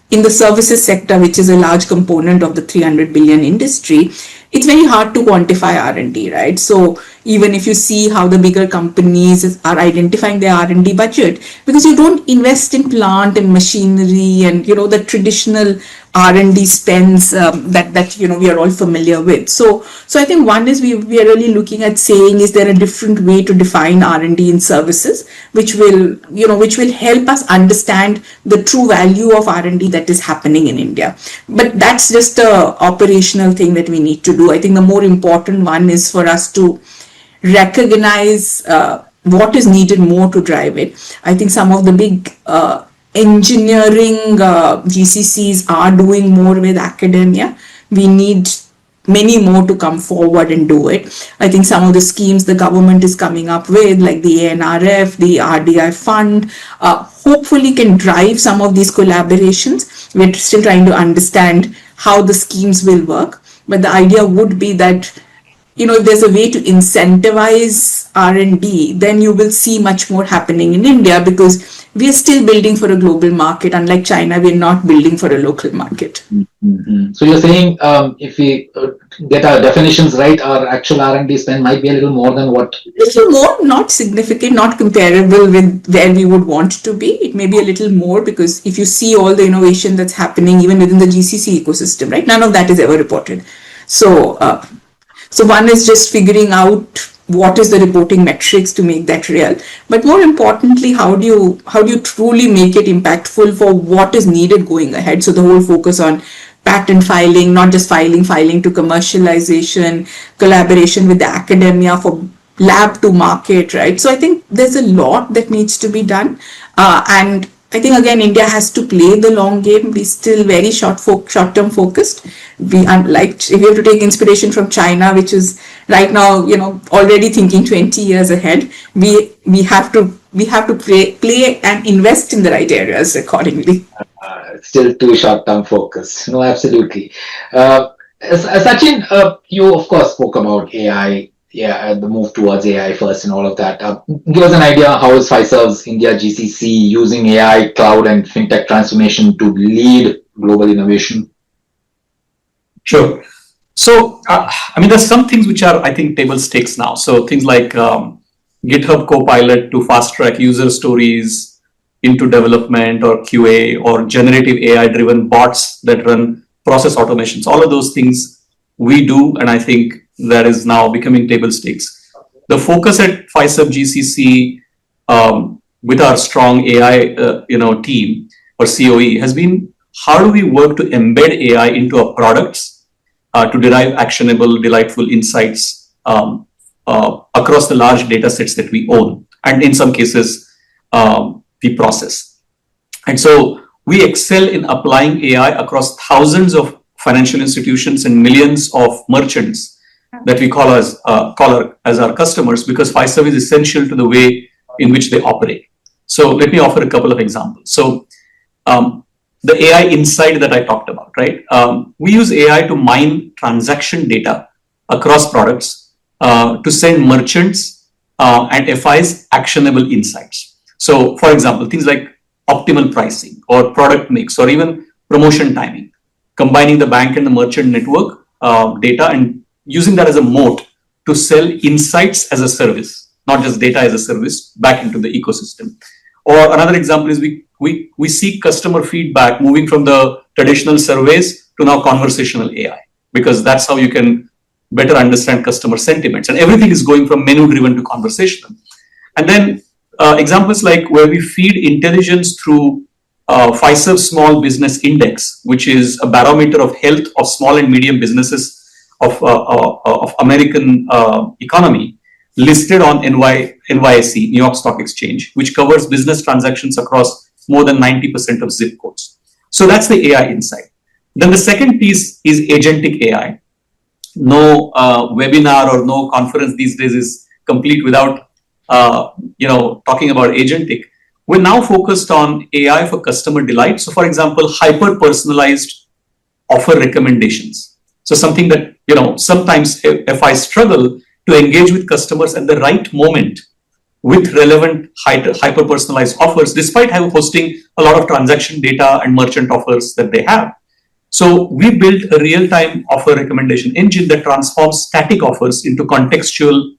in the services sector, which is a large component of the 300 billion industry, it's very hard to quantify R&D, right? So even if you see how the bigger companies are identifying their R&D budget, because you don't invest in plant and machinery and, the traditional R&D spends that we are all familiar with. So I think one is we are really looking at saying, is there a different way to define R&D in services, which will help us understand the true value of R&D that is happening in India. But that's just a operational thing that we need to do. I think the more important one is for us to recognize what is needed more to drive it. I think some of the big engineering GCCs are doing more with academia. We need many more to come forward and do it. I think some of the schemes the government is coming up with, like the ANRF, the RDI fund, hopefully can drive some of these collaborations. We're still trying to understand how the schemes will work, but the idea would be that if there's a way to incentivize R&D, then you will see much more happening in India, because we are still building for a global market. Unlike China, we are not building for a local market. Mm-hmm. So you're saying if we get our definitions right, our actual R&D spend might be a little more than what? Little more, not significant, not comparable with where we would want to be. It may be a little more because if you see all the innovation that's happening even within the GCC ecosystem, right? None of that is ever reported. So, so one is just figuring out what is the reporting metrics to make that real. But more importantly, how do you truly make it impactful for what is needed going ahead? So the whole focus on patent filing, not just filing to commercialization, collaboration with the academia for lab to market, right? So I think there's a lot that needs to be done. And I think again, India has to play the long game. We're still very short-term focused. We unlike if you have to take inspiration from China, which is right now, already thinking 20 years ahead. We have to play and invest in the right areas accordingly. Still too short-term focused. No, absolutely. Sachin, you of course spoke about AI. Yeah, the move towards AI first and all of that. Give us an idea, how is Fiserv's India GCC using AI, cloud, and fintech transformation to lead global innovation? Sure. So, there's some things which are, I think, table stakes now. So things like GitHub Copilot to fast track user stories into development or QA, or generative AI-driven bots that run process automations. All of those things we do, and I think that is now becoming table stakes. The focus at Fiserv GCC with our strong AI team or COE has been, how do we work to embed AI into our products to derive actionable, delightful insights across the large data sets that we own, and in some cases we process. And so we excel in applying AI across thousands of financial institutions and millions of merchants that we call as our customers, because Fiserv is essential to the way in which they operate. So let me offer a couple of examples. So the AI insight that I talked about, right? We use AI to mine transaction data across products to send merchants and FIs actionable insights. So for example, things like optimal pricing or product mix or even promotion timing, combining the bank and the merchant network data and using that as a moat to sell insights as a service, not just data as a service, back into the ecosystem. Or another example is we seek customer feedback, moving from the traditional surveys to now conversational AI, because that's how you can better understand customer sentiments. And everything is going from menu-driven to conversational. And then examples like where we feed intelligence through Fiserv Small Business Index, which is a barometer of health of small and medium businesses of American economy, listed on NYSE, New York Stock Exchange, which covers business transactions across more than 90% of zip codes. So that's the AI insight. Then the second piece is agentic AI. No webinar or no conference these days is complete without talking about agentic. We're now focused on AI for customer delight. So for example, hyper-personalized offer recommendations. So something that, sometimes if I struggle to engage with customers at the right moment with relevant hyper-personalized offers, despite hosting a lot of transaction data and merchant offers that they have. So we built a real-time offer recommendation engine that transforms static offers into contextual,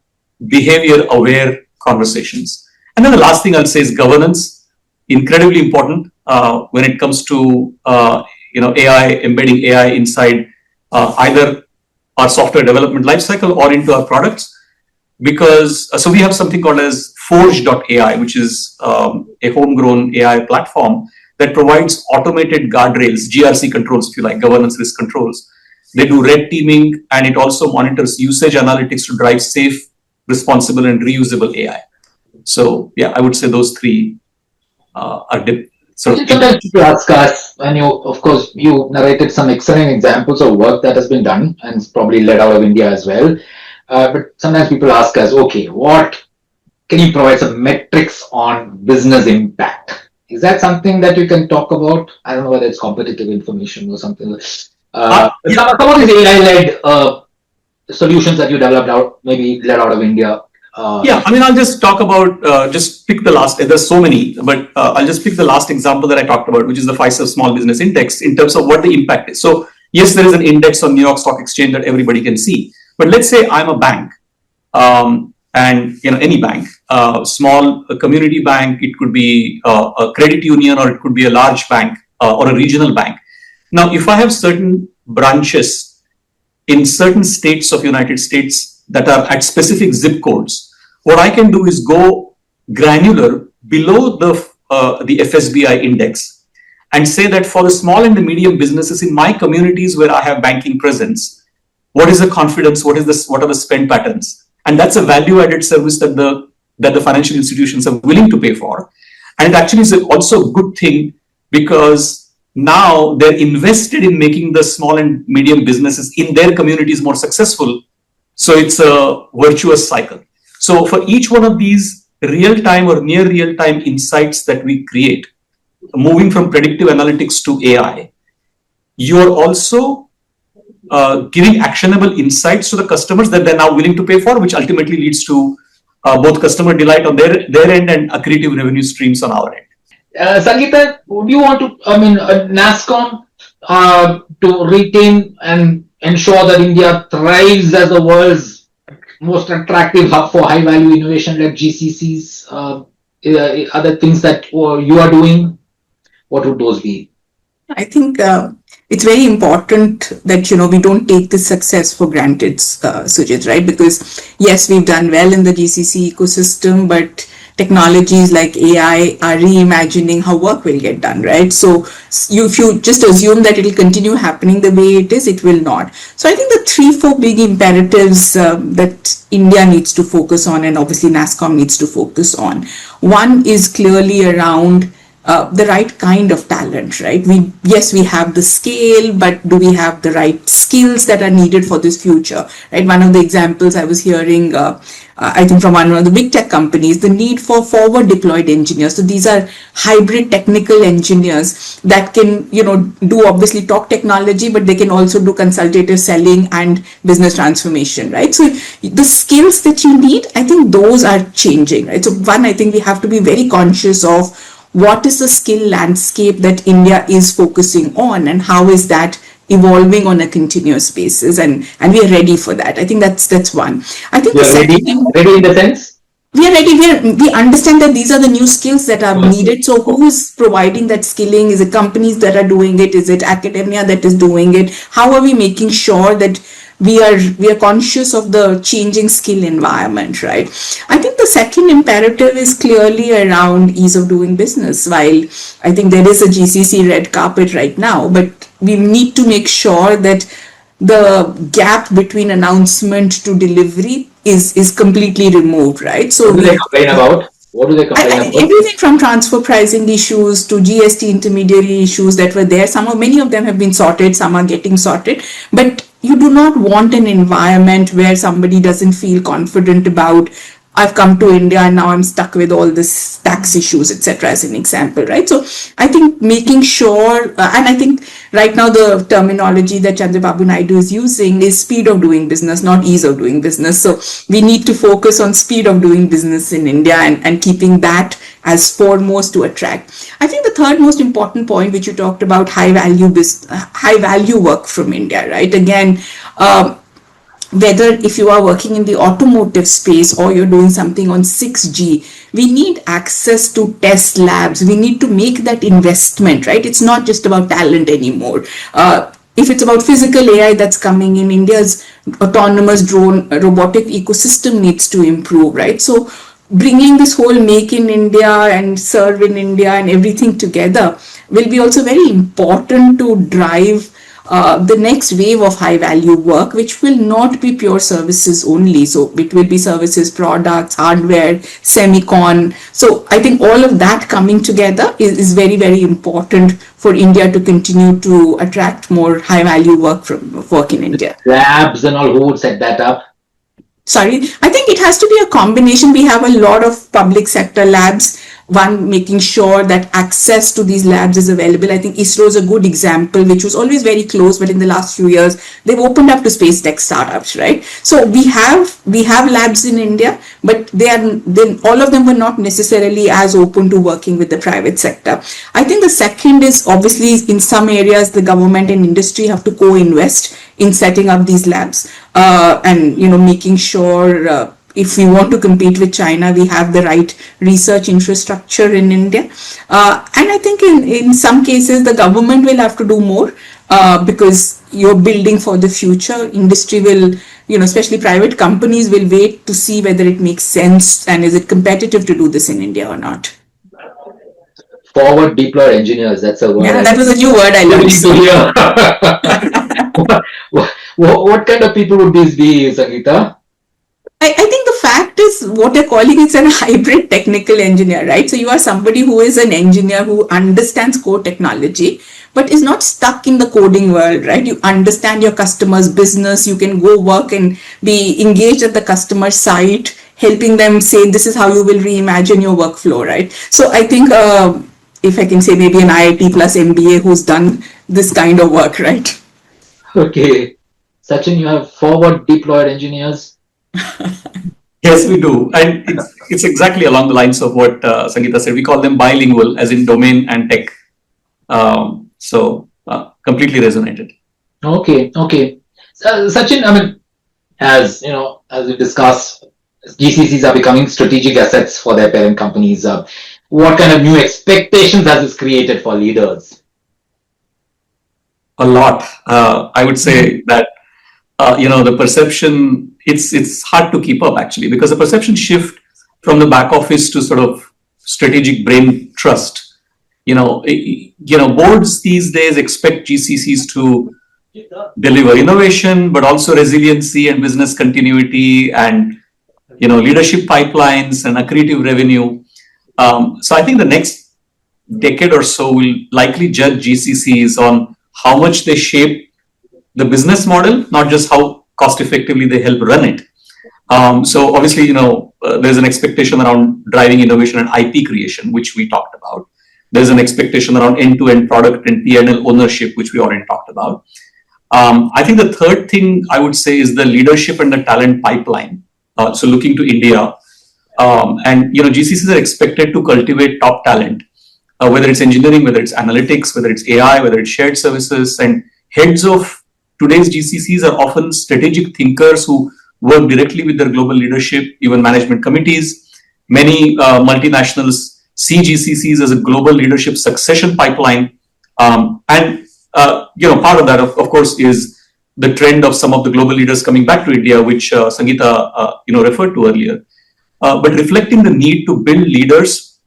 behavior-aware conversations. And then the last thing I'll say is governance, incredibly important when it comes to AI, embedding AI inside either our software development lifecycle or into our products. Because so we have something called as Forge.ai, which is a homegrown AI platform that provides automated guardrails, GRC controls, if you like, governance risk controls. They do red teaming, and it also monitors usage analytics to drive safe, responsible, and reusable AI. So yeah, I would say those three are Sometimes people ask us, and of course, you narrated some excellent examples of work that has been done, and it's probably led out of India as well. But sometimes people ask us, okay, can you provide some metrics on business impact? Is that something that you can talk about? I don't know whether it's competitive information or something. Some of these AI-led solutions that you developed maybe led out of India. Yeah, I mean, I'll just talk about, just pick the last, there's so many, but I'll just pick the last example that I talked about, which is the Fiserv Small Business Index in terms of what the impact is. So yes, there is an index on New York Stock Exchange that everybody can see. But let's say I'm a bank, and any bank, small community bank, it could be a credit union, or it could be a large bank or a regional bank. Now, if I have certain branches in certain states of United States that are at specific zip codes, what I can do is go granular below the FSBI index and say that for the small and the medium businesses in my communities where I have banking presence, what is the confidence? What are the spend patterns? And that's a value-added service that the financial institutions are willing to pay for. And it actually is also a good thing because now they're invested in making the small and medium businesses in their communities more successful. So it's a virtuous cycle. So for each one of these real-time or near real-time insights that we create, moving from predictive analytics to AI, you're also giving actionable insights to the customers that they're now willing to pay for, which ultimately leads to both customer delight on their end and accretive revenue streams on our end. Sangeeta, would you want to, NASSCOM to retain and ensure that India thrives as the world's most attractive hub for high value innovation like GCCs? Other things that you are doing, what would those be? I think it's very important that we don't take this success for granted, Sujit, right? Because yes, we've done well in the GCC ecosystem, but technologies like AI are reimagining how work will get done, right? So if you just assume that it will continue happening the way it is, it will not. So I think the 3-4 big imperatives that India needs to focus on, and obviously NASSCOM needs to focus on. One is clearly around the right kind of talent, right? We have the scale, but do we have the right skills that are needed for this future, right? One of the examples I was hearing, I think from one of the big tech companies, the need for forward deployed engineers. So these are hybrid technical engineers that can, do obviously talk technology, but they can also do consultative selling and business transformation, right? So the skills that you need, I think those are changing, right? So one, I think we have to be very conscious of what is the skill landscape that India is focusing on and how is that evolving on a continuous basis, and we are ready for that. I think that's one. I think ready in the sense? We are ready. We understand that these are the new skills that are needed. So who is providing that skilling? Is it companies that are doing it? Is it academia that is doing it? How are we making sure that we are conscious of the changing skill environment, right? I think the second imperative is clearly around ease of doing business. While I think there is a GCC red carpet right now, but we need to make sure that the gap between announcement to delivery is completely removed, right? So what do they complain about? What do they complain about? Everything from transfer pricing issues to GST intermediary issues that were there. Many of them have been sorted, some are getting sorted, but you do not want an environment where somebody doesn't feel confident about, I've come to India and now I'm stuck with all this tax issues, etc. as an example, right? So I think making sure, and I think right now the terminology that Chandrababu Naidu is using is speed of doing business, not ease of doing business. So we need to focus on speed of doing business in India and keeping that as foremost to attract. I think the third most important point, which you talked about, high value work from India, right? Again, whether if you are working in the automotive space or you're doing something on 6G, we need access to test labs. We need to make that investment, right? It's not just about talent anymore. If it's about physical AI that's coming in, India's autonomous drone robotic ecosystem needs to improve, right? So bringing this whole make in India and serve in India and everything together will be also very important to drive the next wave of high value work, which will not be pure services only. So it will be services, products, hardware, semicon. So I think all of that coming together is very, very important for India to continue to attract more high value work in India. Labs and all, who would set that up? Sorry, I think it has to be a combination. We have a lot of public sector labs. One, making sure that access to these labs is available. I think ISRO is a good example, which was always very close, but in the last few years, they've opened up to space tech startups, right? So we have labs in India, but all of them were not necessarily as open to working with the private sector. I think the second is, obviously, in some areas, the government and industry have to co-invest in setting up these labs, and making sure, if we want to compete with China, we have the right research infrastructure in India. And I think in some cases, the government will have to do more, because you're building for the future. Industry will, especially private companies, will wait to see whether it makes sense and is it competitive to do this in India or not. Forward deployed engineers, that's a word. Yeah, that was a new word I learned. What kind of people would these be, Sangeeta? I think the fact is, what they're calling is a hybrid technical engineer, right? So you are somebody who is an engineer who understands core technology, but is not stuck in the coding world, right? You understand your customer's business. You can go work and be engaged at the customer site, helping them say, this is how you will reimagine your workflow, right? So I think, if I can say, maybe an IIT plus MBA who's done this kind of work, right? Okay. Sachin, you have forward deployed engineers? Yes, we do. And it's exactly along the lines of what Sangeeta said. We call them bilingual, as in domain and tech. Completely resonated. Okay. Sachin, as we discussed, GCCs are becoming strategic assets for their parent companies. What kind of new expectations has this created for leaders? A lot. I would say that the perception, it's hard to keep up, actually, because the perception shift from the back office to sort of strategic brain trust. Boards these days expect GCCs to deliver innovation, but also resiliency and business continuity, and leadership pipelines and accretive revenue. So I think the next decade or so will likely judge GCCs on how much they shape the business model, not just how cost effectively they help run it. So obviously, there's an expectation around driving innovation and IP creation, which we talked about. There's an expectation around end-to-end product and P&L ownership, which we already talked about. I think the third thing I would say is the leadership and the talent pipeline. So looking to India, and GCCs are expected to cultivate top talent, whether it's engineering, whether it's analytics, whether it's AI, whether it's shared services. And heads of today's GCCs are often strategic thinkers who work directly with their global leadership, even management committees. Many multinationals see GCCs as a global leadership succession pipeline. Part of that, of course, is the trend of some of the global leaders coming back to India, which Sangeeta referred to earlier. But reflecting the need to build leaders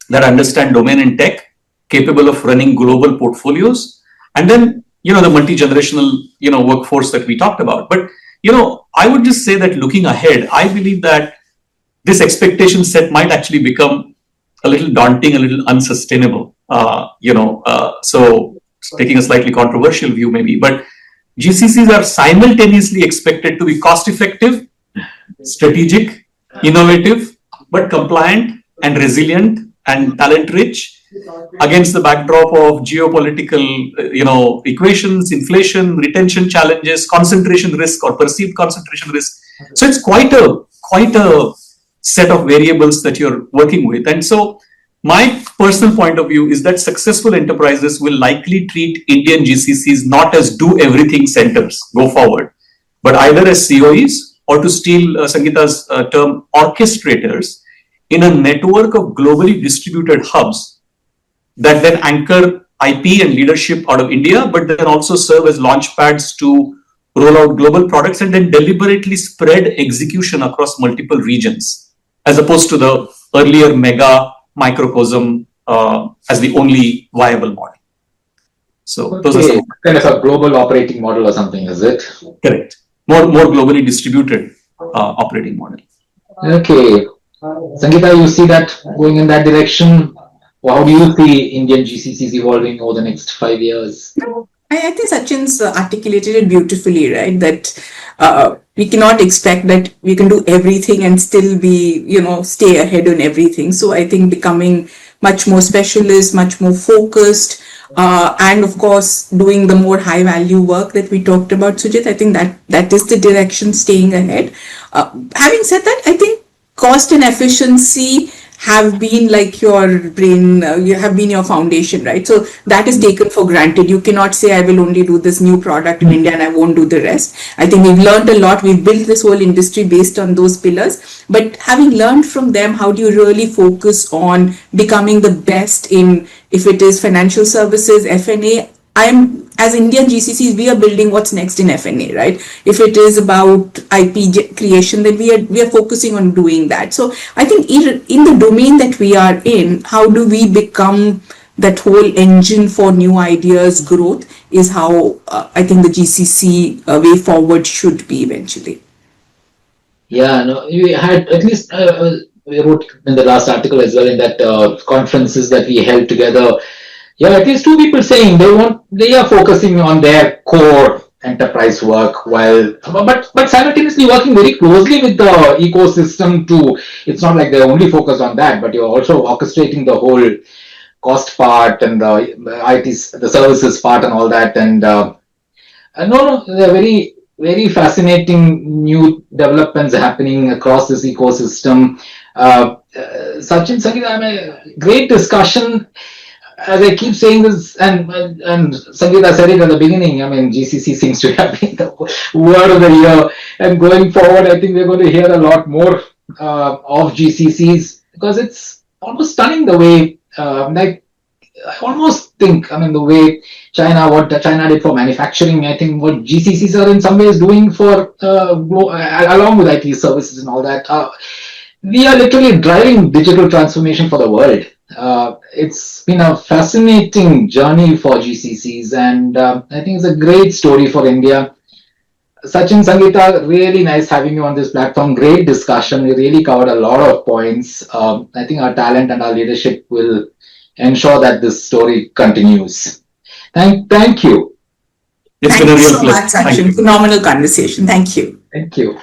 that understand domain and tech, capable of running global portfolios, and then the multi-generational workforce that we talked about. But I would just say that looking ahead, I believe that this expectation set might actually become a little daunting, a little unsustainable. So taking a slightly controversial view maybe, but GCCs are simultaneously expected to be cost-effective, strategic, innovative, but compliant and resilient and talent-rich against the backdrop of geopolitical, equations, inflation, retention challenges, concentration risk or perceived concentration risk. So it's quite a set of variables that you're working with. And so my personal point of view is that successful enterprises will likely treat Indian GCCs not as do everything centers go forward, but either as COEs or, to steal Sangeeta's term, orchestrators in a network of globally distributed hubs that then anchor IP and leadership out of India, but then also serve as launch pads to roll out global products and then deliberately spread execution across multiple regions, as opposed to the earlier mega microcosm as the only viable model. So those are some kind of a global operating model or something, is it? Correct. More globally distributed operating model. Okay. Sangeeta, you see that going in that direction? How do you see Indian GCCs evolving over the next 5 years? I think Sachin's articulated it beautifully, right? That we cannot expect that we can do everything and still be, stay ahead on everything. So I think becoming much more specialist, much more focused, and of course doing the more high value work that we talked about, Sujit. I think that is the direction, staying ahead. Having said that, I think cost and efficiency have been like your brain, you have been your foundation, right? So that is taken for granted. You cannot say I will only do this new product in India and I won't do the rest. I think we've learned a lot. We've built this whole industry based on those pillars. But having learned from them, how do you really focus on becoming the best in, if it is financial services, F&A? As Indian GCCs, we are building what's next in F&A, right? If it is about IP creation, then we are focusing on doing that. So I think in the domain that we are in, how do we become that whole engine for new ideas, growth, is how I think the GCC way forward should be eventually. Yeah, no, we had at least we wrote in the last article as well in that conferences that we held together. Yeah, at least two people saying they are focusing on their core enterprise work but simultaneously working very closely with the ecosystem too. It's not like they're only focused on that, but you're also orchestrating the whole cost part and the the services part and all that. And no, they're very, very fascinating new developments happening across this ecosystem. Sachin, Sangeeta, I mean, great discussion. As I keep saying this, and Sangeeta said it at the beginning, I mean, GCC seems to have been the word of the year. And going forward, I think we're going to hear a lot more of GCCs, because it's almost stunning the way, like, I almost think, I mean, the way what China did for manufacturing, I think what GCCs are in some ways doing for, along with IT services and all that. We are literally driving digital transformation for the world. It's been a fascinating journey for GCCs, and I think it's a great story for India. Sachin, Sangeeta, really nice having you on this platform. Great discussion. We really covered a lot of points. I think our talent and our leadership will ensure that this story continues. Thank you. Thank you so much, Sachin. Phenomenal conversation. Thank you. Thank you.